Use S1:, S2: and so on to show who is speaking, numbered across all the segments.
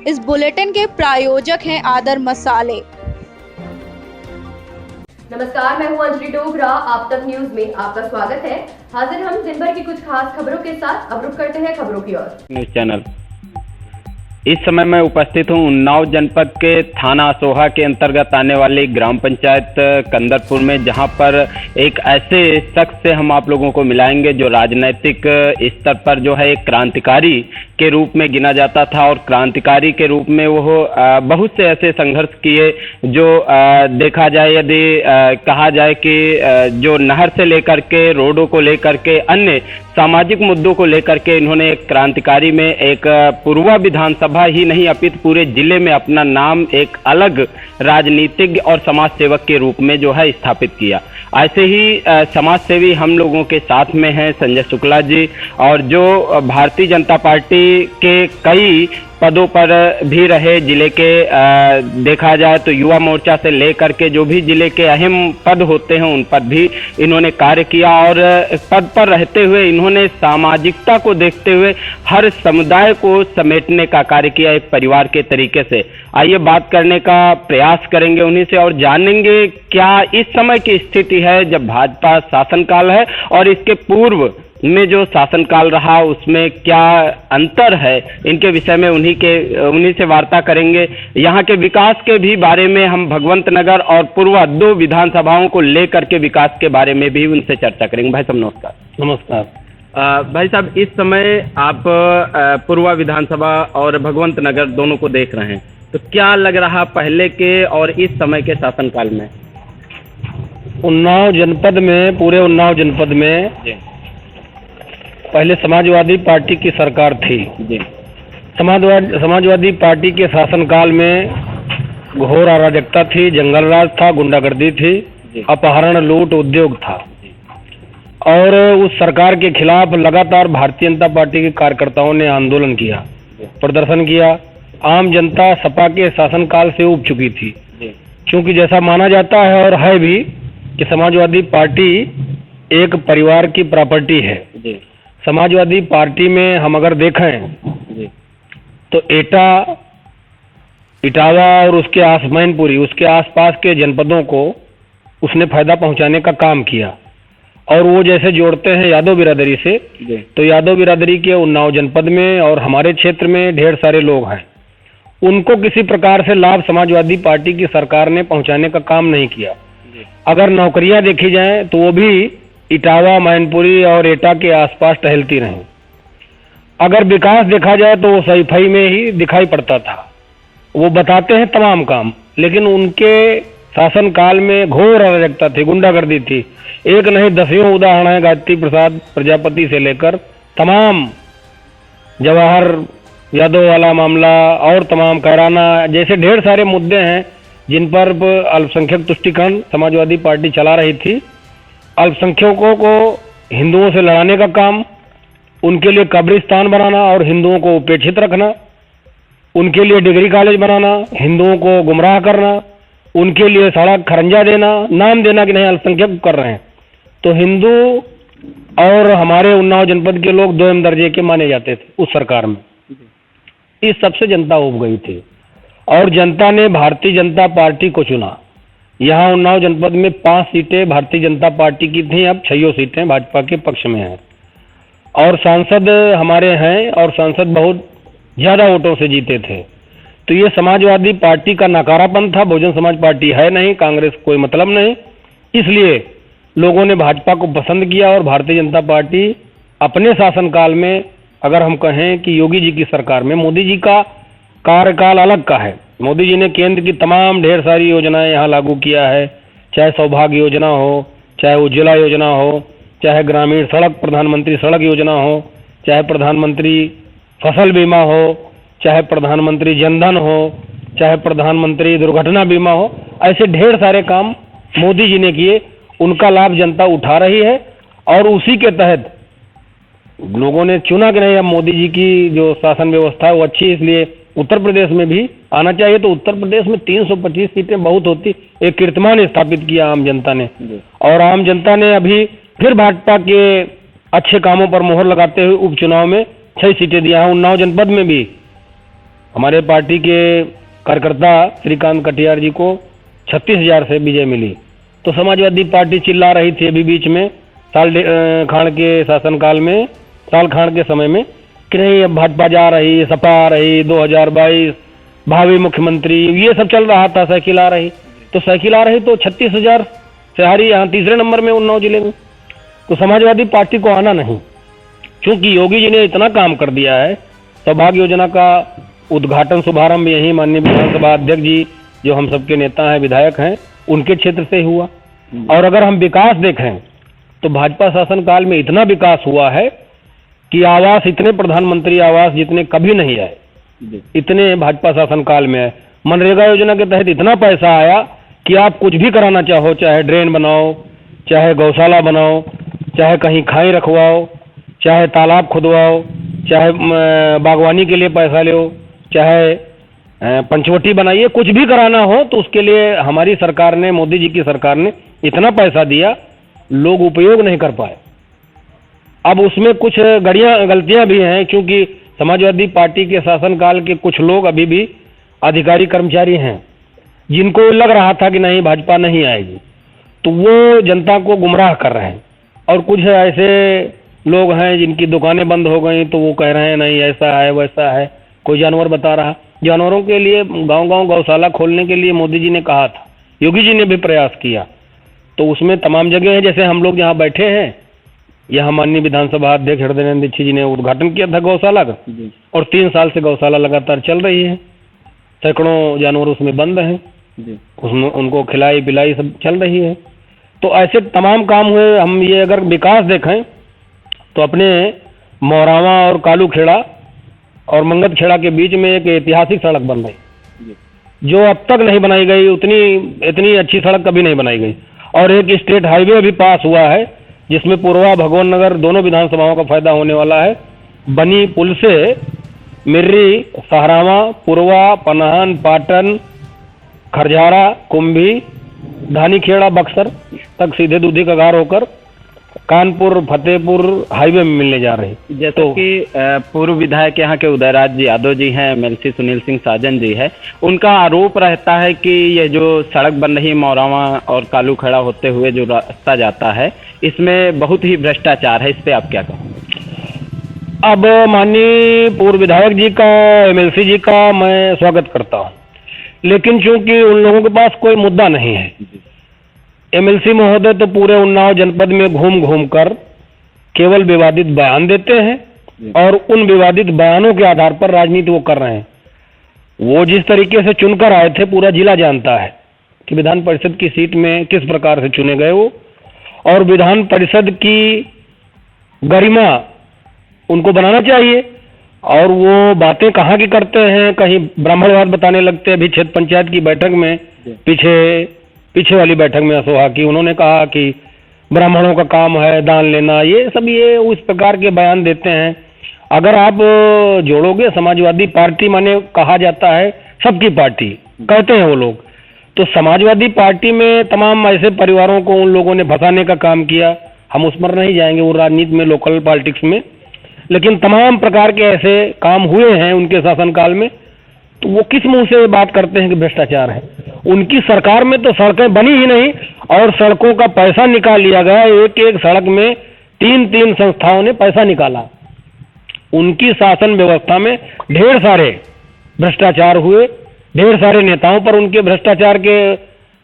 S1: इस बुलेटिन के प्रायोजक हैं आदर मसाले।
S2: नमस्कार, मैं हूं अंजलि डोगरा। आप तक न्यूज में आपका स्वागत है। हाजिर हम दिन भर की कुछ खास खबरों के साथ। अब रुक करते हैं खबरों की ओर।
S3: News channel. इस समय मैं उपस्थित हूं उन्नाव जनपद के थाना असोहा के अंतर्गत आने वाली ग्राम पंचायत कंदरपुर में, जहां पर एक ऐसे शख्स से हम आप लोगों को मिलाएंगे जो राजनीतिक स्तर पर जो है एक क्रांतिकारी के रूप में गिना जाता था, और क्रांतिकारी के रूप में वो बहुत से ऐसे संघर्ष किए जो देखा जाए, यदि कहा जाए कि जो नहर से लेकर के रोडों को लेकर के अन्य सामाजिक मुद्दों को लेकर के इन्होंने एक क्रांतिकारी में एक पूर्वा विधानसभा ही नहीं अपितु पूरे जिले में अपना नाम एक अलग राजनीतिज्ञ और समाज सेवक के रूप में जो है स्थापित किया। ऐसे ही समाज सेवी हम लोगों के साथ में हैं संजय शुक्ला जी, और जो भारतीय जनता पार्टी के कई पदों पर भी रहे जिले के, देखा जाए तो युवा मोर्चा से लेकर के जो भी जिले के अहम पद होते हैं उन पर भी इन्होंने कार्य किया, और पद पर रहते हुए इन्होंने सामाजिकता को देखते हुए हर समुदाय को समेटने का कार्य किया एक परिवार के तरीके से। आइए बात करने का प्रयास करेंगे उन्हीं से और जानेंगे क्या इस समय की स्थिति है जब भाजपा शासनकाल है और इसके पूर्व में जो शासनकाल रहा उसमें क्या अंतर है। इनके विषय में उन्हीं से वार्ता करेंगे। यहाँ के विकास के भी बारे में हम भगवंत नगर और पूर्वा 2 विधानसभाओं को लेकर के विकास के बारे में भी उनसे चर्चा करेंगे। भाई साहब नमस्कार।
S4: नमस्कार।
S3: भाई साहब, इस समय आप पूर्वा विधानसभा और भगवंत नगर दोनों को देख रहे हैं, तो क्या लग रहा पहले के और इस समय के शासनकाल में?
S4: उन्नाव जनपद में, पूरे उन्नाव जनपद में पहले समाजवादी पार्टी की सरकार थी जी। समाजवादी पार्टी के शासनकाल में घोर अराजकता थी, जंगल राज था, गुंडागर्दी थी, अपहरण, लूट, उद्योग था, और उस सरकार के खिलाफ लगातार भारतीय जनता पार्टी के कार्यकर्ताओं ने आंदोलन किया, प्रदर्शन किया। आम जनता सपा के शासनकाल से उब चुकी थी, क्योंकि जैसा माना जाता है और है भी कि समाजवादी पार्टी एक परिवार की प्रॉपर्टी है। समाजवादी पार्टी में हम अगर देखें तो इटावा और उसके मैनपुरी, उसके आसपास के जनपदों को उसने फायदा पहुंचाने का काम किया, और वो जैसे जोड़ते हैं यादव बिरादरी से, तो यादव बिरादरी के उन्नाव जनपद में और हमारे क्षेत्र में ढेर सारे लोग हैं, उनको किसी प्रकार से लाभ समाजवादी पार्टी की सरकार ने पहुंचाने का काम नहीं किया। अगर नौकरियां देखी जाएं तो वो भी इटावा, मैनपुरी और एटा के आसपास टहलती रहीं। अगर विकास देखा जाए तो वो सईफई में ही दिखाई पड़ता था। वो बताते हैं तमाम काम, लेकिन उनके शासनकाल में घोर अराजकता थी, गुंडागर्दी थी। एक नहीं दसियों उदाहरण है, गायत्री प्रसाद प्रजापति से लेकर तमाम, जवाहर यादव वाला मामला और तमाम कैराना जैसे ढेर सारे मुद्दे हैं जिन पर अल्पसंख्यक तुष्टिकरण समाजवादी पार्टी चला रही थी। अल्पसंख्यकों को हिंदुओं से लड़ाने का काम, उनके लिए कब्रिस्तान बनाना और हिंदुओं को उपेक्षित रखना, उनके लिए डिग्री कॉलेज बनाना, हिंदुओं को गुमराह करना, उनके लिए सड़क खरंजा देना, नाम देना कि नहीं अल्पसंख्यक कर रहे हैं। तो हिंदू और हमारे उन्नाव जनपद के लोग 2 दर्जे के माने जाते थे उस सरकार में। इस सबसे जनता उब गई थी और जनता ने भारतीय जनता पार्टी को चुना। यहाँ उन्नाव जनपद में 5 सीटें भारतीय जनता पार्टी की थी, अब 6 सीटें भाजपा के पक्ष में हैं, और सांसद हमारे हैं, और सांसद बहुत ज़्यादा वोटों से जीते थे। तो ये समाजवादी पार्टी का नकारापन था। बहुजन समाज पार्टी है नहीं, कांग्रेस कोई मतलब नहीं, इसलिए लोगों ने भाजपा को पसंद किया। और भारतीय जनता पार्टी अपने शासनकाल में, अगर हम कहें कि योगी जी की सरकार में, मोदी जी का कार्यकाल अलग का है। मोदी जी ने केंद्र की तमाम ढेर सारी योजनाएं यहाँ लागू किया है, चाहे सौभाग्य योजना हो, चाहे उज्ज्वला योजना हो, चाहे ग्रामीण सड़क, प्रधानमंत्री सड़क योजना हो, चाहे प्रधानमंत्री फसल बीमा हो, चाहे प्रधानमंत्री जनधन हो, चाहे प्रधानमंत्री दुर्घटना बीमा हो। ऐसे ढेर सारे काम मोदी जी ने किए, उनका लाभ जनता उठा रही है, और उसी के तहत लोगों ने चुना कि नहीं अब मोदी जी की जो शासन व्यवस्था है वो अच्छी, इसलिए उत्तर प्रदेश में भी आना चाहिए। तो उत्तर प्रदेश में 325 सीटें बहुत होती, एक कीर्तिमान स्थापित किया आम जनता ने, और आम जनता ने अभी फिर भाजपा के अच्छे कामों पर मोहर लगाते हुए उपचुनाव में 6 सीटें दिया है। उन्नाव जनपद में भी हमारे पार्टी के कार्यकर्ता श्रीकांत कटियार जी को 36,000 से विजय मिली। तो समाजवादी पार्टी चिल्ला रही थी अभी बीच में खान के शासनकाल में, साल खान के समय में, कि नहीं अब भाजपा जा रही, सपा आ रही, 2022 भावी मुख्यमंत्री, ये सब चल रहा था। साइकिल आ रही तो 36,000 से हारी, यहाँ तीसरे नंबर में उन्नाव जिले में। तो समाजवादी पार्टी को आना नहीं, क्योंकि योगी जी ने इतना काम कर दिया है। सौभाग्य योजना का उद्घाटन शुभारंभ यही माननीय विधानसभा अध्यक्ष जी, जो हम सबके नेता हैं, विधायक हैं, उनके क्षेत्र से हुआ। और अगर हम विकास देखें तो भाजपा शासन काल में इतना विकास हुआ है कि आवास, इतने प्रधानमंत्री आवास जितने कभी नहीं आए, इतने भाजपा शासन काल में है। मनरेगा योजना के तहत इतना पैसा आया कि आप कुछ भी कराना चाहो, चाहे ड्रेन बनाओ, चाहे गौशाला बनाओ, चाहे कहीं खाई रखवाओ, चाहे तालाब खुदवाओ, चाहे बागवानी के लिए पैसा लो, चाहे पंचवटी बनाइए, कुछ भी कराना हो तो उसके लिए हमारी सरकार ने, मोदी जी की सरकार ने इतना पैसा दिया, लोग उपयोग नहीं कर पाए। अब उसमें कुछ गलतियां भी हैं, क्योंकि समाजवादी पार्टी के शासनकाल के कुछ लोग अभी भी अधिकारी कर्मचारी हैं, जिनको लग रहा था कि नहीं भाजपा नहीं आएगी, तो वो जनता को गुमराह कर रहे हैं। और कुछ ऐसे लोग हैं जिनकी दुकानें बंद हो गई, तो वो कह रहे हैं नहीं ऐसा है वैसा है। कोई जानवर बता रहा, जानवरों के लिए गांव-गांव गौशाला खोलने के लिए मोदी जी ने कहा था, योगी जी ने भी प्रयास किया, तो उसमें तमाम जगह है। जैसे हम लोग यहाँ बैठे हैं, यहाँ माननीय विधानसभा अध्यक्ष हृदयानंद दीक्षित जी ने उद्घाटन किया था गौशाला का, और 3 साल से गौशाला लगातार चल रही है। सैकड़ों जानवर उसमें बंद हैं, उसमें उनको खिलाई पिलाई सब चल रही है। तो ऐसे तमाम काम हुए। हम ये अगर विकास देखें तो अपने मोरावा और कालूखेड़ा और मंगतखेड़ा के बीच में एक ऐतिहासिक सड़क बन रही, जो अब तक नहीं बनाई गई। इतनी अच्छी सड़क कभी नहीं बनाई गई। और एक स्टेट हाईवे भी पास हुआ है, जिसमें पूर्वा भगवान नगर दोनों विधानसभाओं का फायदा होने वाला है। बनी पुल से मिर्री, सहरावा, पूर्वा, पनाहन, पाटन, खरझारा, कुंभी, धानीखेड़ा, बक्सर तक सीधे दूधी का घार होकर कानपुर, फतेहपुर हाईवे में मिलने जा रही।
S3: जैसे कि पूर्व विधायक यहाँ के उदयराज यादव जी हैं, एमएलसी सुनील सिंह साजन जी है, उनका आरोप रहता है कि ये जो सड़क बन रही मौरावा और कालूखेड़ा होते हुए जो रास्ता जाता है, इसमें बहुत ही भ्रष्टाचार है। इस पे आप क्या कहें?
S4: अब माननीय पूर्व विधायक जी का, एमएलसी जी का मैं स्वागत करता हूँ, लेकिन चूंकि उन लोगों के पास कोई मुद्दा नहीं है। एमएलसी महोदय तो पूरे उन्नाव जनपद में घूम घूम कर केवल विवादित बयान देते हैं, और उन विवादित बयानों के आधार पर राजनीति वो कर रहे हैं। वो जिस तरीके से चुनकर आए थे, पूरा जिला जानता है कि विधान परिषद की सीट में किस प्रकार से चुने गए वो, और विधान परिषद की गरिमा उनको बनाना चाहिए। और वो बातें कहाँ की करते हैं, कहीं ब्राह्मणवाद बताने लगते हैं। अभी क्षेत्र पंचायत की बैठक में, पीछे वाली बैठक में असोहा की, उन्होंने कहा कि ब्राह्मणों का काम है दान लेना, ये सब ये उस प्रकार के बयान देते हैं। अगर आप जोड़ोगे, समाजवादी पार्टी माने कहा जाता है सबकी पार्टी कहते हैं वो लोग, तो समाजवादी पार्टी में तमाम ऐसे परिवारों को उन लोगों ने फंसाने का काम किया। हम उस पर नहीं जाएंगे, वो राजनीति में, लोकल पॉलिटिक्स में, लेकिन तमाम प्रकार के ऐसे काम हुए हैं उनके शासनकाल में। तो वो किस मुंह से बात करते हैं कि भ्रष्टाचार है? उनकी सरकार में तो सड़कें बनी ही नहीं, और सड़कों का पैसा निकाल लिया गया। एक एक सड़क में 3-3 संस्थाओं ने पैसा निकाला। उनकी शासन व्यवस्था में ढेर सारे भ्रष्टाचार हुए, ढेर सारे नेताओं पर उनके भ्रष्टाचार के,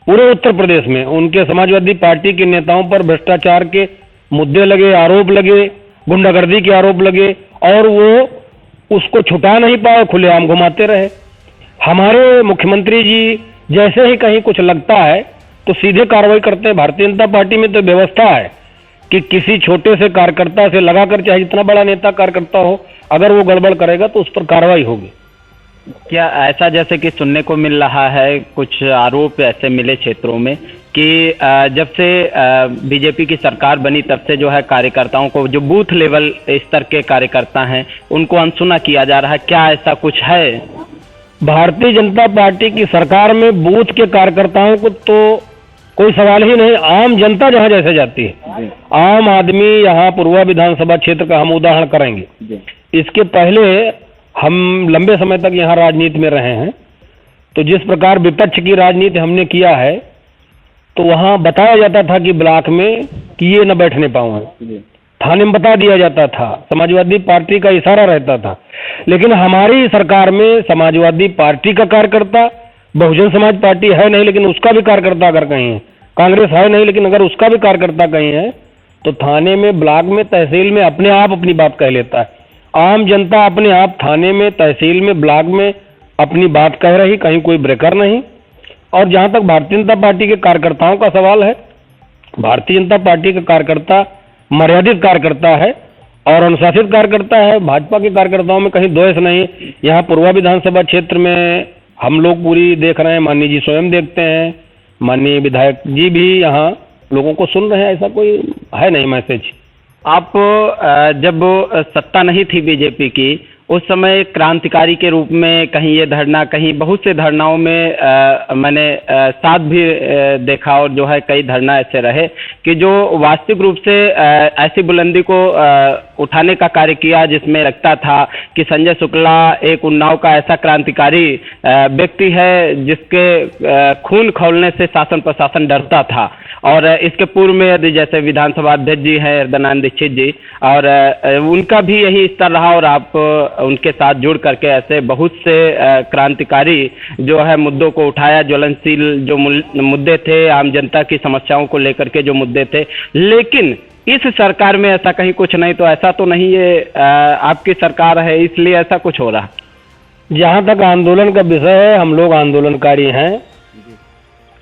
S4: पूरे उत्तर प्रदेश में उनके समाजवादी पार्टी के नेताओं पर भ्रष्टाचार के मुद्दे लगे, आरोप लगे, गुंडागर्दी के आरोप लगे, और वो उसको छुपा नहीं पाए, खुलेआम घुमाते रहे। हमारे मुख्यमंत्री जी जैसे ही कहीं कुछ लगता है तो सीधे कार्रवाई करते हैं। भारतीय जनता पार्टी में तो व्यवस्था है कि किसी छोटे से कार्यकर्ता से लगाकर, चाहे जितना बड़ा नेता कार्यकर्ता हो, अगर वो गड़बड़ करेगा तो उस पर कार्रवाई होगी।
S3: क्या ऐसा जैसे कि सुनने को मिल रहा है, कुछ आरोप ऐसे मिले क्षेत्रों में कि जब से बीजेपी की सरकार बनी तब से जो है कार्यकर्ताओं को, जो बूथ लेवल स्तर के कार्यकर्ता हैं, उनको अनसुना किया जा रहा है? क्या ऐसा कुछ है?
S4: भारतीय जनता पार्टी की सरकार में बूथ के कार्यकर्ताओं को तो कोई सवाल ही नहीं। आम जनता जहां जैसे जाती है, आम आदमी, यहाँ पूर्वा विधानसभा क्षेत्र का हम उदाहरण करेंगे। इसके पहले हम लंबे समय तक यहाँ राजनीति में रहे हैं, तो जिस प्रकार विपक्ष की राजनीति हमने किया है, तो वहाँ बताया जाता था कि ब्लॉक में कि ये न बैठने पाऊँ, थाने में बता दिया जाता था, समाजवादी पार्टी का इशारा रहता था। लेकिन हमारी सरकार में समाजवादी पार्टी का कार्यकर्ता, बहुजन समाज पार्टी है नहीं लेकिन उसका भी कार्यकर्ता अगर कहीं है, कांग्रेस है नहीं लेकिन अगर उसका भी कार्यकर्ता कहीं है, तो थाने में, ब्लॉक में, तहसील में अपने आप अपनी बात कह लेता है। आम जनता अपने आप थाने में, तहसील में, ब्लॉक में अपनी बात कह रही, कहीं कोई ब्रेकर नहीं। और जहाँ तक भारतीय जनता पार्टी के कार्यकर्ताओं का सवाल है, भारतीय जनता पार्टी का कार्यकर्ता मर्यादित कार्यकर्ता है और अनुशासित कार्यकर्ता है। भाजपा के कार्यकर्ताओं में कहीं द्वेष नहीं। यहाँ पूर्वा विधानसभा क्षेत्र में हम लोग पूरी देख रहे हैं, माननीय जी स्वयं देखते हैं, माननीय विधायक जी भी यहाँ लोगों को सुन रहे हैं, ऐसा कोई है नहीं मैसेज।
S3: आप जब सत्ता नहीं थी बीजेपी की, उस समय क्रांतिकारी के रूप में कहीं ये धरना, कहीं बहुत से धरनाओं में मैंने साथ भी देखा, और जो है कई धरना ऐसे रहे कि जो वास्तविक रूप से ऐसी बुलंदी को उठाने का कार्य किया जिसमें लगता था कि संजय शुक्ला एक उन्नाव का ऐसा क्रांतिकारी व्यक्ति है जिसके खून खौलने से शासन प्रशासन डरता था। और इसके पूर्व में यदि जैसे विधानसभा अध्यक्ष जी हैं हृदयानंद दीक्षित जी, और उनका भी यही स्तर रहा, और आप उनके साथ जुड़ करके ऐसे बहुत से क्रांतिकारी जो है मुद्दों को उठाया, ज्वलनशील जो मुद्दे थे, आम जनता की समस्याओं को लेकर के जो मुद्दे थे। लेकिन इस सरकार में ऐसा कहीं कुछ नहीं, तो ऐसा तो नहीं ये आपकी सरकार है इसलिए ऐसा कुछ हो रहा?
S4: जहाँ तक आंदोलन का विषय है, हम लोग आंदोलनकारी हैं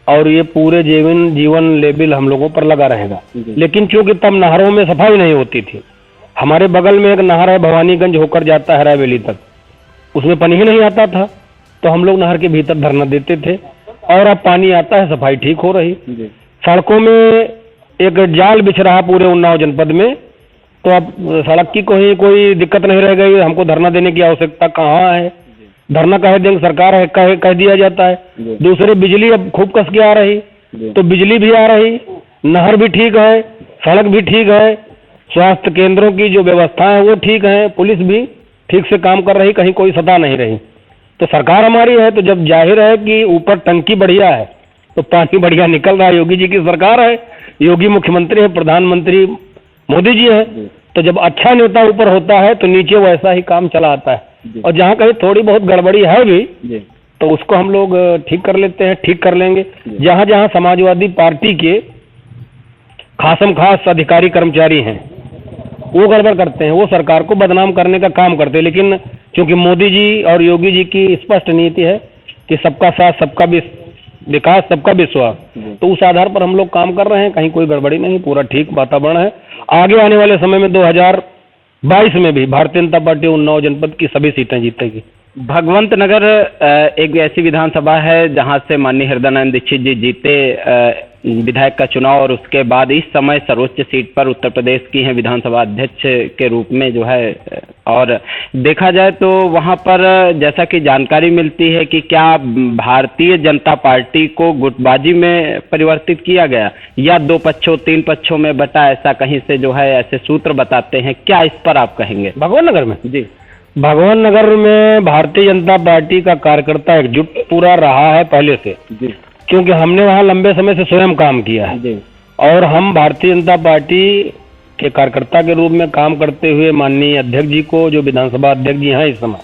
S4: और ये पूरे जीवन लेबिल हम लोगों पर लगा रहेगा। लेकिन चूंकि तब नहरों में सफाई नहीं होती थी, हमारे बगल में एक नहर है भवानीगंज होकर जाता है रायबेली तक, उसमें पानी ही नहीं आता था, तो हम लोग नहर के भीतर धरना देते थे। और अब पानी आता है, सफाई ठीक हो रही। सड़कों में एक जाल बिछ रहा पूरे उन्नाव जनपद में, तो अब सड़क की कोई दिक्कत नहीं रह गई, हमको धरना देने की आवश्यकता कहाँ है। धरना कह देंगे सरकार है, कह दिया जाता है। दूसरी बिजली अब खूब कस के आ रही, तो बिजली भी आ रही, नहर भी ठीक है, सड़क भी ठीक है, स्वास्थ्य केंद्रों की जो व्यवस्था है वो ठीक है, पुलिस भी ठीक से काम कर रही, कहीं कोई सता नहीं रही। तो सरकार हमारी है, तो जब जाहिर है कि ऊपर टंकी बढ़िया है तो पानी बढ़िया निकल रहा है। योगी जी की सरकार है, योगी मुख्यमंत्री है, प्रधानमंत्री मोदी जी है, तो जब अच्छा नेता ऊपर होता है तो नीचे वैसा ही काम चला आता है। और जहाँ कहीं थोड़ी बहुत गड़बड़ी है भी तो उसको हम लोग ठीक कर लेते हैं, ठीक कर लेंगे। जहाँ जहाँ समाजवादी पार्टी के खासम खास अधिकारी कर्मचारी हैं वो गड़बड़ करते हैं, वो सरकार को बदनाम करने का काम करते हैं। लेकिन चूंकि मोदी जी और योगी जी की स्पष्ट नीति है कि सबका साथ, सबका विकास, सबका विश्वास, तो उस आधार पर हम लोग काम कर रहे हैं, कहीं कोई गड़बड़ी नहीं, पूरा ठीक वातावरण है। आगे आने वाले समय में 2022 में भी भारतीय जनता पार्टी उन्नाव जनपद की सभी सीटें जीतेगी।
S3: भगवंत नगर एक ऐसी विधानसभा है जहां से माननीय हृदयानंद दीक्षित जी जीते विधायक का चुनाव, और उसके बाद इस समय सर्वोच्च सीट पर उत्तर प्रदेश की हैं विधानसभा अध्यक्ष के रूप में जो है। और देखा जाए तो वहां पर जैसा कि जानकारी मिलती है कि क्या भारतीय जनता पार्टी को गुटबाजी में परिवर्तित किया गया या 2 पक्षों 3 पक्षों में बटा, ऐसा कहीं से जो है ऐसे सूत्र बताते हैं। क्या इस पर आप कहेंगे?
S4: भगवान नगर में
S3: जी,
S4: भगवान नगर में भारतीय जनता पार्टी का कार्यकर्ता एकजुट पूरा रहा है पहले से जी, क्योंकि हमने वहाँ लंबे समय से स्वयं काम किया है जी। और हम भारतीय जनता पार्टी के कार्यकर्ता के रूप में काम करते हुए माननीय अध्यक्ष जी को, जो विधानसभा अध्यक्ष जी हैं इस समय,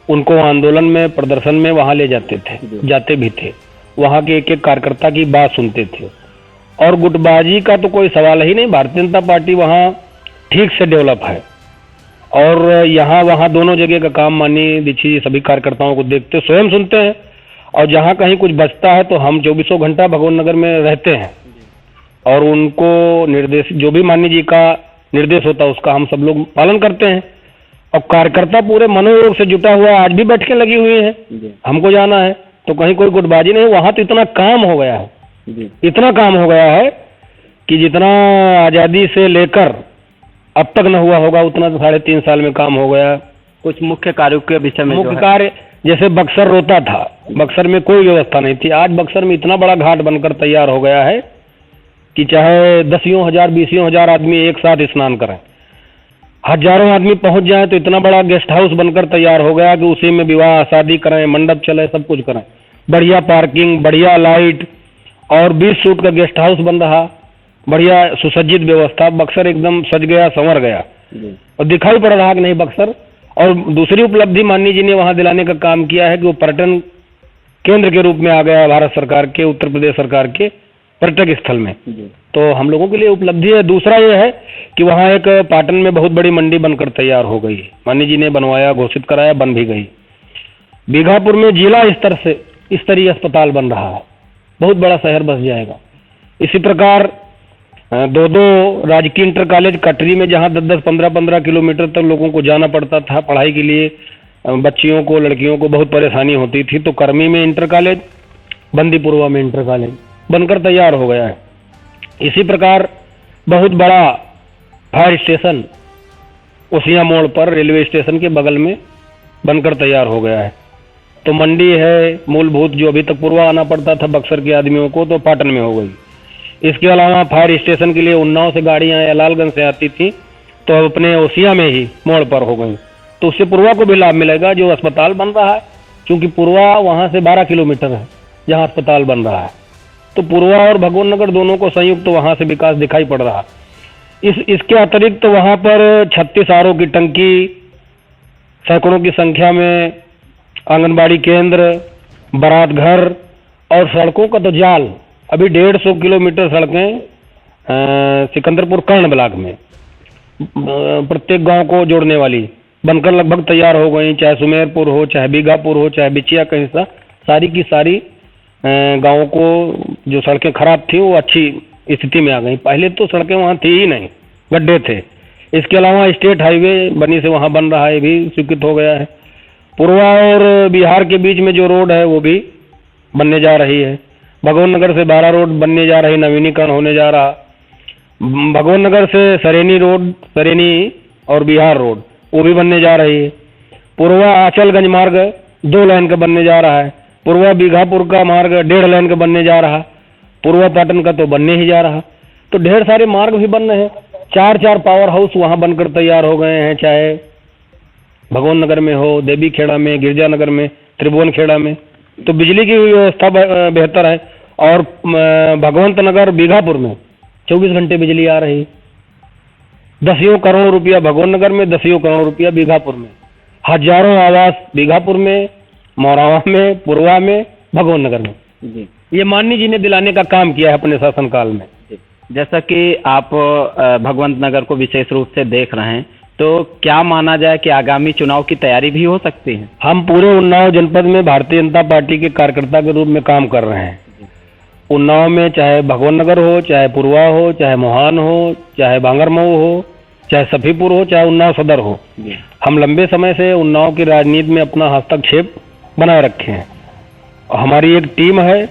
S4: उनको आंदोलन में, प्रदर्शन में वहाँ ले जाते थे, जाते भी थे, वहाँ के एक एक कार्यकर्ता की बात सुनते थे। और गुटबाजी का तो कोई सवाल ही नहीं, भारतीय जनता पार्टी वहाँ ठीक से डेवलप है। और यहाँ वहाँ दोनों जगह का काम माननीय दीक्षित जी सभी कार्यकर्ताओं को देखते, स्वयं सुनते हैं। और जहाँ कहीं कुछ बचता है तो हम 24 घंटा भगवान नगर में रहते हैं और उनको निर्देश, जो भी माननीय जी का निर्देश होता है उसका हम सब लोग पालन करते हैं। और कार्यकर्ता पूरे मनोयोग से जुटा हुआ, आज भी बैठकें लगी हुई हैं, हमको जाना है तो कहीं कोई गुटबाजी नहीं। वहाँ तो इतना काम हो गया है, इतना काम हो गया है कि जितना आज़ादी से लेकर अब तक न हुआ होगा उतना तो 3.5 साल में काम हो गया।
S3: कुछ मुख्य कार्यों के विषय में
S4: मुख्य कार्य जैसे बक्सर रोता था, बक्सर में कोई व्यवस्था नहीं थी, आज बक्सर में इतना बड़ा घाट बनकर तैयार हो गया है कि चाहे 10,000 20,000 आदमी एक साथ स्नान करें। हजारों आदमी पहुंच जाए तो इतना बड़ा गेस्ट हाउस बनकर तैयार हो गया कि उसी में विवाह शादी करें, मंडप चले, सब कुछ करें। बढ़िया पार्किंग, बढ़िया लाइट और 20 फुट का गेस्ट हाउस बन रहा, बढ़िया सुसज्जित व्यवस्था। बक्सर एकदम सज गया, संवर गया और दिखाई पड़ रहा कि नहीं बक्सर। और दूसरी उपलब्धि माननीय जी ने वहां दिलाने का काम किया है कि वो पर्यटन केंद्र के रूप में आ गया है भारत सरकार के, उत्तर प्रदेश सरकार के पर्यटक स्थल में। तो हम लोगों के लिए उपलब्धि है। दूसरा ये है कि वहाँ एक पाटन में बहुत बड़ी मंडी बनकर तैयार हो गई, माननीय जी ने बनवाया, घोषित कराया, बन भी गई। बीघापुर में जिला स्तर से स्तरीय अस्पताल बन रहा है, बहुत बड़ा शहर बस जाएगा। इसी प्रकार दो राजकीय इंटर कॉलेज कटरी में, जहाँ 10-10, 15-15 किलोमीटर तक लोगों को जाना पड़ता था पढ़ाई के लिए, बच्चियों को, लड़कियों को बहुत परेशानी होती थी। तो कर्मी में इंटर कॉलेज, बंदीपुरवा में इंटर कॉलेज बनकर तैयार हो गया है। इसी प्रकार बहुत बड़ा फायर स्टेशन उसिया मोड़ पर रेलवे स्टेशन के बगल में बनकर तैयार हो गया है। तो मंडी है मूलभूत, जो अभी तक पूर्वा आना पड़ता था बक्सर के आदमियों को, तो पाटन में हो गई। इसके अलावा फायर स्टेशन के लिए उन्नाव से गाड़ियां या लालगंज से आती थी, तो अब अपने ओसिया में ही मोड़ पर हो गई। तो उससे पूर्वा को भी लाभ मिलेगा जो अस्पताल बन रहा है, क्योंकि पूर्वा वहां से 12 किलोमीटर है जहां अस्पताल बन रहा है। तो पूर्वा और भगवान नगर दोनों को संयुक्त तो वहां से विकास दिखाई पड़ रहा। इसके अतिरिक्त तो वहां पर 36 आरओ की टंकी, सैकड़ों की संख्या में आंगनबाड़ी केंद्र, बारात घर और सड़कों का तो जाल। अभी 150 किलोमीटर सड़कें सिकंदरपुर कर्ण ब्लॉक में प्रत्येक गांव को जोड़ने वाली बनकर लगभग तैयार हो गई। चाहे सुमेरपुर हो, चाहे बीघापुर हो, चाहे बिचिया का हिस्सा, सारी की सारी गांवों को जो सड़कें खराब थी वो अच्छी स्थिति में आ गई। पहले तो सड़कें वहाँ थी ही नहीं, गड्ढे थे। इसके अलावा स्टेट हाईवे बनी से वहाँ बन रहा है, भी स्वीकृत हो गया है। पूर्वा और बिहार के बीच में जो रोड है वो भी बनने जा रही है। भगवान नगर से 12 रोड बनने जा रही, नवीनीकरण होने जा रहा। भगवान नगर से सरेनी रोड, सरेनी और बिहार रोड वो भी बनने जा रही है। पूर्वा आंचलगंज मार्ग 2 लाइन का बनने जा रहा है। पूर्वा बीघापुर का मार्ग 1.5 लाइन का बनने जा रहा। पूर्वा पाटन का तो बनने ही जा रहा। तो ढेर सारे मार्ग भी बन रहे हैं। 4 पावर हाउस वहाँ बनकर तैयार हो गए हैं, चाहे भगवान नगर में हो, देवी खेड़ा में, गिरजानगर में, त्रिभुवन खेड़ा में। तो बिजली की व्यवस्था बेहतर है। और भगवंत नगर बीघापुर में 24 घंटे बिजली आ रही। 10 करोड़ रुपया भगवान नगर में, 10 करोड़ रुपया बीघापुर में। हजारों आवास बीघापुर में, मोरावा में, पूर्वा में, भगवान नगर में।
S3: जी,
S4: ये माननीय जी ने दिलाने का काम किया है अपने शासनकाल में।
S3: जैसा कि आप भगवंत नगर को विशेष रूप से देख रहे हैं, तो क्या माना जाए कि आगामी चुनाव की तैयारी भी हो सकती है?
S4: हम पूरे उन्नाव जनपद में भारतीय जनता पार्टी के कार्यकर्ता के रूप में काम कर रहे हैं। उन्नाव में चाहे भगवान नगर हो, चाहे पूर्वा हो, चाहे मोहान हो, चाहे बांगरमऊ हो, चाहे सफीपुर हो, चाहे उन्नाव सदर हो, हम लंबे समय से उन्नाव की राजनीति में अपना हस्तक्षेप बनाए रखे हैं। हमारी एक टीम है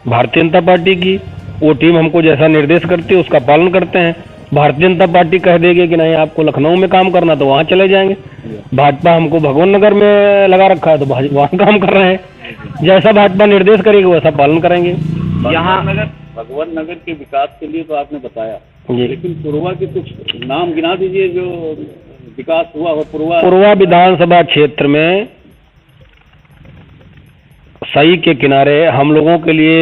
S4: भारतीय जनता पार्टी की, वो टीम हमको जैसा निर्देश करती है उसका पालन करते हैं। भारतीय जनता पार्टी कह देगी कि नहीं आपको लखनऊ में काम करना, तो वहाँ चले जाएंगे। भाजपा हमको भगवान नगर में लगा रखा है, तो वहाँ काम कर रहे हैं। जैसा भाजपा निर्देश करेगी वैसा पालन करेंगे।
S3: यहाँ
S5: भगवान नगर के विकास के लिए तो आपने बताया
S4: जी,
S5: लेकिन पूर्वा के कुछ नाम गिना दीजिए जो विकास हुआ हो।
S4: पूर्वा विधानसभा क्षेत्र में सही के किनारे हम लोगों के लिए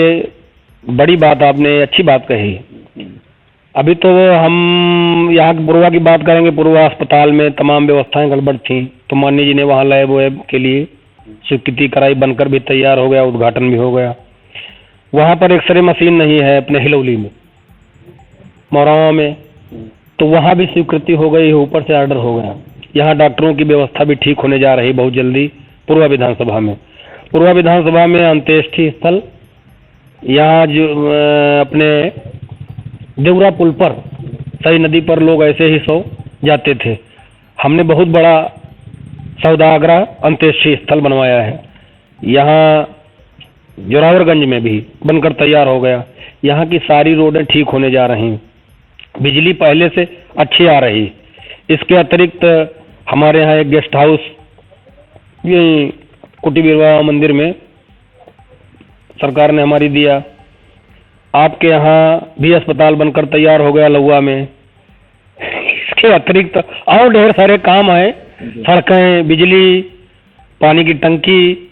S4: बड़ी बात, आपने अच्छी बात कही। अभी तो हम यहाँ पूर्वा की बात करेंगे। पूर्वा अस्पताल में तमाम व्यवस्थाएं गड़बड़ थी, तो माननीय जी ने वहाँ लैब वेब के लिए स्वीकृति कराई, बनकर भी तैयार हो गया, उद्घाटन भी हो गया। वहाँ पर एक्सरे मशीन नहीं है अपने हिलौली में, मोरावा में, तो वहाँ भी स्वीकृति हो गई, ऊपर से ऑर्डर हो गया। यहाँ डॉक्टरों की व्यवस्था भी ठीक होने जा रही बहुत जल्दी पूर्वा विधानसभा में। पूर्वा विधानसभा में अंत्येष्टि स्थल, यहाँ जो अपने देवरा पुल पर, सई नदी पर लोग ऐसे ही सो जाते थे, हमने बहुत बड़ा सौदागरा अंत्येष्टि स्थल बनवाया है। यहाँ जोरावरगंज में भी बनकर तैयार हो गया। यहाँ की सारी रोडें ठीक होने जा रही, बिजली पहले से अच्छी आ रही। इसके अतिरिक्त हमारे यहाँ एक गेस्ट हाउस ये कुटी बिरवा मंदिर में सरकार ने हमारी दिया। आपके यहाँ भी अस्पताल बनकर तैयार हो गया लहुआ में। इसके अतिरिक्त और ढेर सारे काम है, सड़कें, बिजली, पानी की टंकी,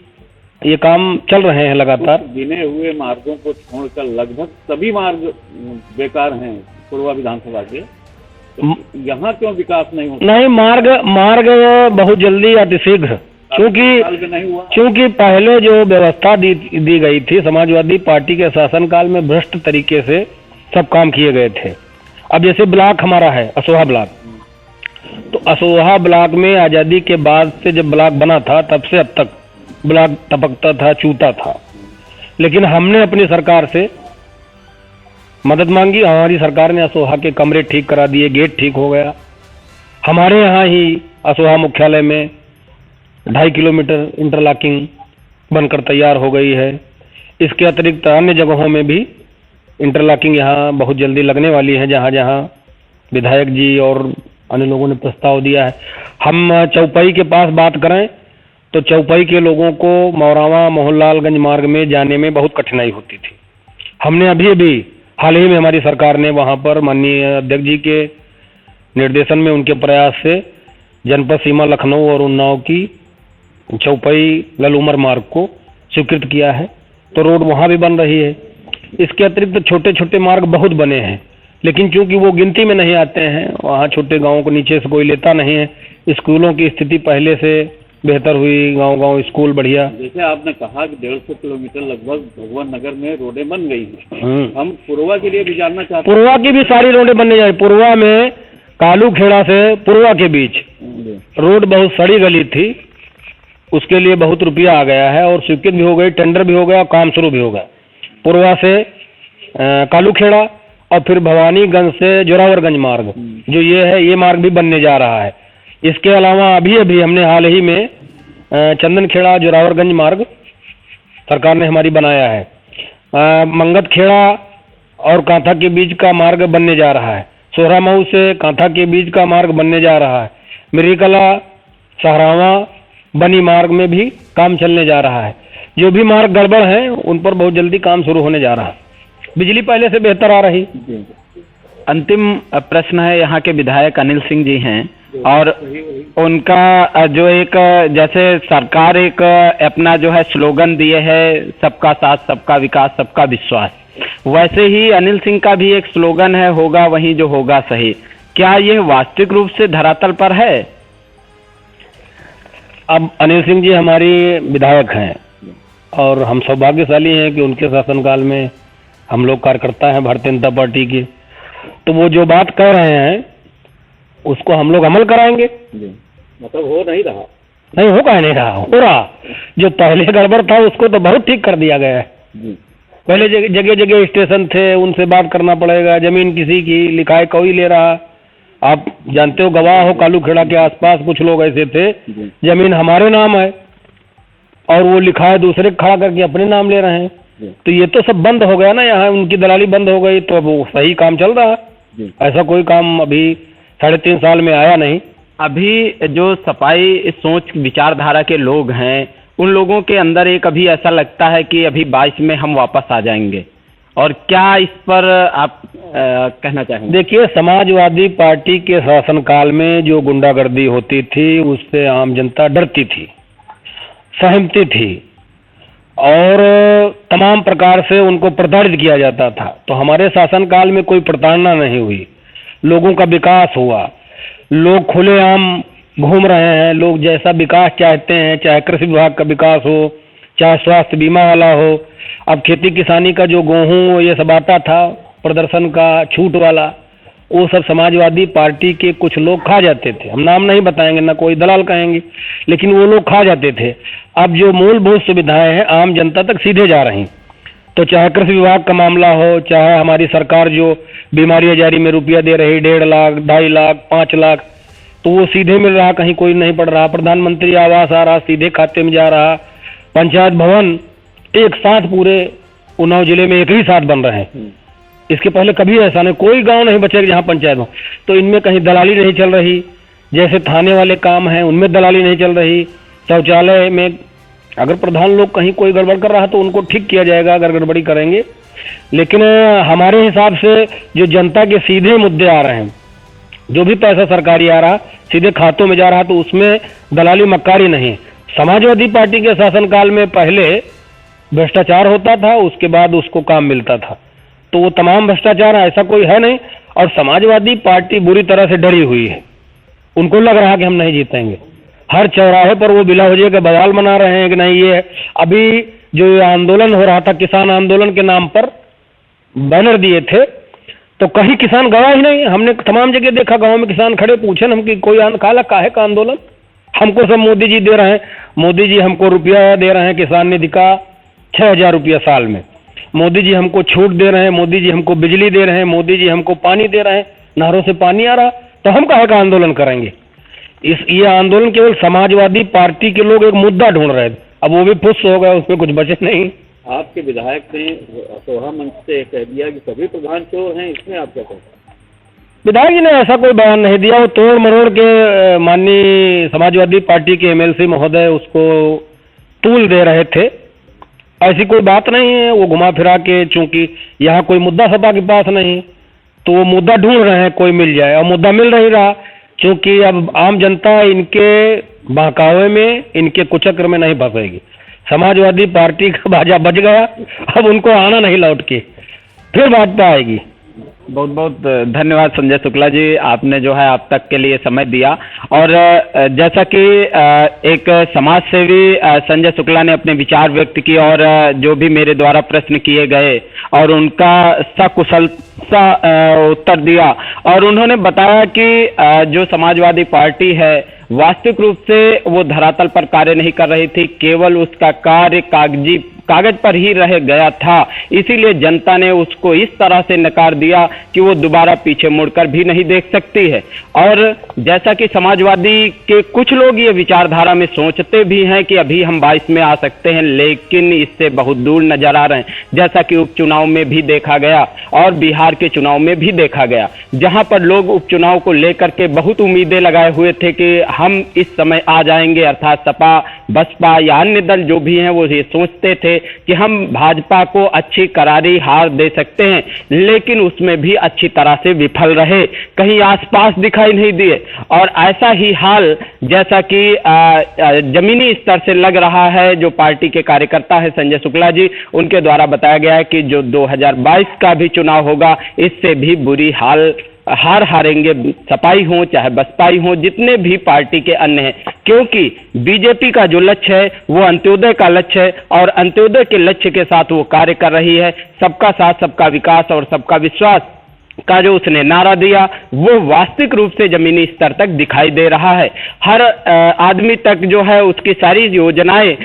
S4: ये काम चल रहे हैं लगातार।
S5: गिने हुए मार्गों को छोड़कर लगभग सभी मार्ग बेकार हैं पूर्वा विधानसभा के, तो यहाँ क्यों विकास नहीं होता?
S4: नहीं, मार्ग बहुत जल्दी अतिशीघ्र, क्योंकि पहले जो व्यवस्था दी गई थी समाजवादी पार्टी के शासनकाल में भ्रष्ट तरीके से सब काम किए गए थे। अब जैसे ब्लॉक हमारा है असोहा ब्लॉक, तो असोहा ब्लॉक में आज़ादी के बाद से जब ब्लॉक बना था तब से अब तक ब्लॉक टपकता था, चूता था। लेकिन हमने अपनी सरकार से मदद मांगी, हमारी सरकार ने असोहा के कमरे ठीक करा दिए, गेट ठीक हो गया। हमारे यहाँ ही असोहा मुख्यालय में 2.5 किलोमीटर इंटरलॉकिंग बनकर तैयार हो गई है। इसके अतिरिक्त अन्य जगहों में भी इंटरलॉकिंग यहाँ बहुत जल्दी लगने वाली है, जहाँ जहाँ विधायक जी और अन्य लोगों ने प्रस्ताव दिया है। हम चौपाई के पास बात करें तो चौपाई के लोगों को मौरावा मोहनलालगंज मार्ग में जाने में बहुत कठिनाई होती थी। हमने अभी हाल ही में हमारी सरकार ने वहाँ पर माननीय अध्यक्ष जी के निर्देशन में, उनके प्रयास से जनपद सीमा लखनऊ और उन्नाव की चौपाई ललूमर मार्ग को स्वीकृत किया है, तो रोड वहाँ भी बन रही है। इसके अतिरिक्त छोटे छोटे मार्ग बहुत बने हैं, लेकिन चूंकि वो गिनती में नहीं आते हैं, वहाँ छोटे गाँवों को नीचे से कोई लेता नहीं है। स्कूलों की स्थिति पहले से बेहतर हुई, गांव स्कूल बढ़िया।
S5: जैसे आपने कहा कि 150 किलोमीटर लगभग भगवान नगर में रोडें बन गई हैं, हम पूर्वा के लिए भी जानना चाहते हैं।
S4: पूर्वा की भी सारी रोडें बनने जाए। पूर्वा में कालू खेड़ा से पूर्वा के बीच रोड बहुत सड़ी गली थी, उसके लिए बहुत रुपया आ गया है और स्वीकृत भी हो गई, टेंडर भी हो गया, काम शुरू भी हो गया। पूर्वा से कालू खेड़ा और फिर भवानीगंज से जोरावरगंज मार्ग जो ये है, ये मार्ग भी बनने जा रहा है। इसके अलावा अभी हमने हाल ही में चंदनखेड़ा जोरावरगंज मार्ग सरकार ने हमारी बनाया है। मंगत खेड़ा और कांथा के बीच का मार्ग बनने जा रहा है। सोहरामऊ से कांथा के बीच का मार्ग बनने जा रहा है। मिरीकला सहरावा बनी मार्ग में भी काम चलने जा रहा है। जो भी मार्ग गड़बड़ हैं उन पर बहुत जल्दी काम शुरू होने जा रहा है। बिजली पहले से बेहतर आ रही।
S3: अंतिम प्रश्न है, यहाँ के विधायक अनिल सिंह जी हैं और उनका जो एक जैसे सरकार एक अपना जो है स्लोगन दिए है, सबका साथ सबका विकास सबका विश्वास, वैसे ही अनिल सिंह का भी एक स्लोगन है, होगा वही जो होगा सही। क्या ये वास्तविक रूप से धरातल पर है?
S4: अब अनिल सिंह जी हमारी विधायक हैं और हम सौभाग्यशाली हैं कि उनके शासनकाल में हम लोग कार्यकर्ता हैं भारतीय जनता पार्टी के, तो वो जो बात कह रहे हैं उसको हम लोग अमल कराएंगे।
S5: मतलब हो नहीं रहा?
S4: नहीं, हो कहीं नहीं रहा, हो रहा। जो पहले गड़बड़ था उसको तो बहुत ठीक कर दिया गया है। पहले जगह जगह स्टेशन थे, उनसे बात करना पड़ेगा, जमीन किसी की लिखाई कोई ले रहा। आप जानते हो, गवाह हो, कालू खेड़ा के आसपास कुछ लोग ऐसे थे, जमीन हमारे नाम है और वो लिखाई दूसरे खड़ा करके अपने नाम ले रहे हैं। तो ये तो सब बंद हो गया ना, यहाँ उनकी दलाली बंद हो गई, तो अब वो सही काम चल रहा है। ऐसा कोई काम अभी 3.5 साल में आया नहीं।
S3: अभी जो सपाई सोच विचारधारा के लोग हैं, उन लोगों के अंदर एक अभी ऐसा लगता है कि अभी 22 में हम वापस आ जाएंगे, और क्या इस पर आप कहना चाहेंगे?
S4: देखिए, समाजवादी पार्टी के शासनकाल में जो गुंडागर्दी होती थी उससे आम जनता डरती थी, सहमती थी और तमाम प्रकार से उनको प्रताड़ित किया जाता था। तो हमारे शासनकाल में कोई प्रताड़ना नहीं हुई, लोगों का विकास हुआ, लोग खुलेआम घूम रहे हैं, लोग जैसा विकास चाहते हैं, चाहे कृषि विभाग का विकास हो, चाहे स्वास्थ्य बीमा वाला हो। अब खेती किसानी का जो गेहूँ ये सब आता था प्रदर्शन का छूट वाला, वो सब समाजवादी पार्टी के कुछ लोग खा जाते थे। हम नाम नहीं बताएंगे, ना कोई दलाल कहेंगे, लेकिन वो लोग खा जाते थे। अब जो मूलभूत सुविधाएं हैं आम जनता तक सीधे जा रही, तो चाहे कृषि विभाग का मामला हो, चाहे हमारी सरकार जो बीमारी हजारी में रुपया दे रही 1.5 लाख, 2.5 लाख, 5 लाख, तो वो सीधे मिल रहा, कहीं कोई नहीं पड़ रहा। प्रधानमंत्री आवास आ रहा, सीधे खाते में जा रहा। पंचायत भवन एक साथ पूरे उन्नाव जिले में एक ही साथ बन रहे हैं। इसके पहले कभी ऐसा नहीं, कोई गांव नहीं बचेगा जहां पंचायत हो। तो इनमें कहीं दलाली नहीं चल रही, जैसे थाने वाले काम हैं उनमें दलाली नहीं चल रही। शौचालय में अगर प्रधान लोग कहीं कोई गड़बड़ कर रहा है तो उनको ठीक किया जाएगा अगर गड़बड़ी करेंगे। लेकिन हमारे हिसाब से जो जनता के सीधे मुद्दे आ रहे हैं जो भी पैसा सरकारी आ रहा सीधे खातों में जा रहा, तो उसमें दलाली मक्कारी नहीं। समाजवादी पार्टी के शासनकाल में पहले भ्रष्टाचार होता था, उसके बाद उसको काम मिलता था, तो वो तमाम भ्रष्टाचार ऐसा कोई है नहीं। और समाजवादी पार्टी बुरी तरह से डरी हुई है, उनको लग रहा है कि हम नहीं जीतेंगे। हर चौराहे पर वो बिलावजे के बवाल मना रहे हैं कि नहीं, ये अभी जो आंदोलन हो रहा था किसान आंदोलन के नाम पर बैनर दिए थे, तो कहीं किसान गया ही नहीं। हमने तमाम जगह देखा, गांव में किसान खड़े, पूछे हम कि कोई काला काहे का आंदोलन, हमको सब मोदी जी दे रहे हैं, मोदी जी हमको रुपया दे रहे हैं, किसान निधि का 6,000 रुपया साल में, मोदी जी हमको छूट दे रहे हैं, मोदी जी हमको बिजली दे रहे हैं, मोदी जी हमको पानी दे रहे हैं, नहरों से पानी आ रहा, तो हम काहे का आंदोलन करेंगे। ये आंदोलन केवल समाजवादी पार्टी के लोग एक मुद्दा ढूंढ रहे थे, अब वो भी फुस हो गए, उसमें कुछ बचे नहीं।
S5: आपके विधायक ने सोहा मंच से कह दिया कि सभी प्रधान चोर हैं, इसमें आप क्या कहते हैं?
S4: विधायक जी ने ऐसा कोई बयान नहीं दिया, वो तोड़ मरोड़ के माननीय समाजवादी पार्टी के एमएलसी महोदय उसको तूल दे रहे थे। ऐसी कोई बात नहीं है, वो घुमा फिरा के, चूंकि यहाँ कोई मुद्दा सपा के पास नहीं, तो वो मुद्दा ढूंढ रहे हैं कोई मिल जाए, और मुद्दा मिल नहीं रहा, क्योंकि अब आम जनता इनके बहकावे में, इनके कुचक्र में नहीं फंसेगी। समाजवादी पार्टी का बाजा बज गया, अब उनको आना नहीं लौट के, फिर भाजपा आएगी।
S3: बहुत बहुत धन्यवाद संजय शुक्ला जी, आपने जो है आप तक के लिए समय दिया। और जैसा कि एक समाज सेवी संजय शुक्ला ने अपने विचार व्यक्त किए, और जो भी मेरे द्वारा प्रश्न किए गए और उनका सकुशल सा उत्तर दिया, और उन्होंने बताया कि जो समाजवादी पार्टी है वास्तविक रूप से वो धरातल पर कार्य नहीं कर रही थी, केवल उसका कार्य कागज पर ही रह गया था, इसीलिए जनता ने उसको इस तरह से नकार दिया कि वो दोबारा पीछे मुड़कर भी नहीं देख सकती है। और जैसा कि समाजवादी के कुछ लोग ये विचारधारा में सोचते भी हैं कि अभी हम 22 में आ सकते हैं, लेकिन इससे बहुत दूर नजर आ रहे हैं, जैसा कि उपचुनाव में भी देखा गया और बिहार के चुनाव में भी देखा गया, जहां पर लोग उपचुनाव को लेकर के बहुत उम्मीदें लगाए हुए थे कि हम इस समय आ जाएंगे, अर्थात सपा बसपा या अन्य दल जो भी हैं वो ये सोचते थे कि हम भाजपा को अच्छी करारी हार दे सकते हैं, लेकिन उसमें भी अच्छी तरह से विफल रहे, कहीं आसपास दिखाई नहीं दिए। और ऐसा ही हाल जैसा कि जमीनी स्तर से लग रहा है, जो पार्टी के कार्यकर्ता है संजय शुक्ला जी, उनके द्वारा बताया गया है कि जो 2022 का भी चुनाव होगा, इससे भी बुरी हार हारेंगे सपाई हो चाहे बसपाई हो, जितने भी पार्टी के अन्य हैं, क्योंकि बीजेपी का जो लक्ष्य है वो अंत्योदय का लक्ष्य है, और अंत्योदय के लक्ष्य के साथ वो कार्य कर रही है। सबका साथ सबका विकास और सबका विश्वास का जो उसने नारा दिया वो वास्तविक रूप से जमीनी स्तर तक दिखाई दे रहा है। हर आदमी तक जो है उसकी सारी योजनाएं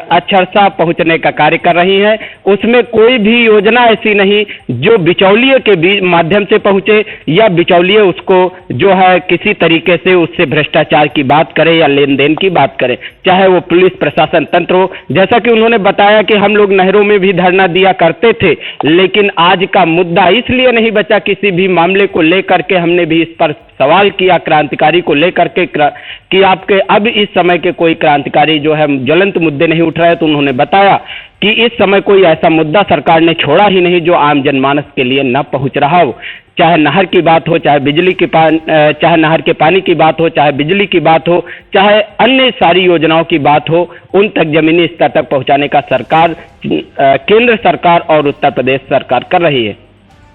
S3: अक्षरशः पहुंचने का कार्य कर रही हैं। उसमें कोई भी योजना ऐसी नहीं जो बिचौलिए के माध्यम से पहुंचे, या बिचौलिए उसको जो है किसी तरीके से उससे भ्रष्टाचार की बात करे या लेन देन की बात करे, चाहे वो पुलिस प्रशासन तंत्र हो। जैसा कि उन्होंने बताया कि हम लोग नहरों में भी धरना दिया करते थे, लेकिन आज का मुद्दा इसलिए नहीं बचा, किसी भी मामले को लेकर के हमने भी इस पर सवाल किया क्रांतिकारी को लेकर के कि आपके अब इस समय के कोई क्रांतिकारी जो है ज्वलंत मुद्दे नहीं उठ रहे, तो उन्होंने बताया कि इस समय कोई ऐसा मुद्दा सरकार ने छोड़ा ही नहीं जो आम जनमानस के लिए न पहुंच रहा हो, चाहे नहर की बात हो, चाहे बिजली की चाहे नहर के पानी की बात हो, चाहे बिजली की बात हो, चाहे अन्य सारी योजनाओं की बात हो, उन तक जमीनी स्तर तक पहुंचाने का सरकार, केंद्र सरकार और उत्तर प्रदेश सरकार कर रही है।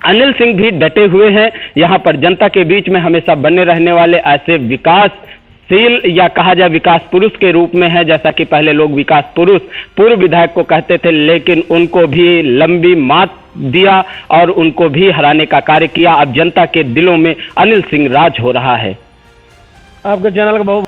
S3: अनिल सिंह भी डटे हुए हैं, यहाँ पर जनता के बीच में हमेशा बने रहने वाले ऐसे विकासशील या कहा जाए विकास पुरुष के रूप में है, जैसा कि पहले लोग विकास पुरुष पूर्व विधायक को कहते थे, लेकिन उनको भी लंबी मात दिया और उनको भी हराने का कार्य किया। अब जनता के दिलों में अनिल सिंह राज हो रहा है।
S4: आपके चैनल का बहुत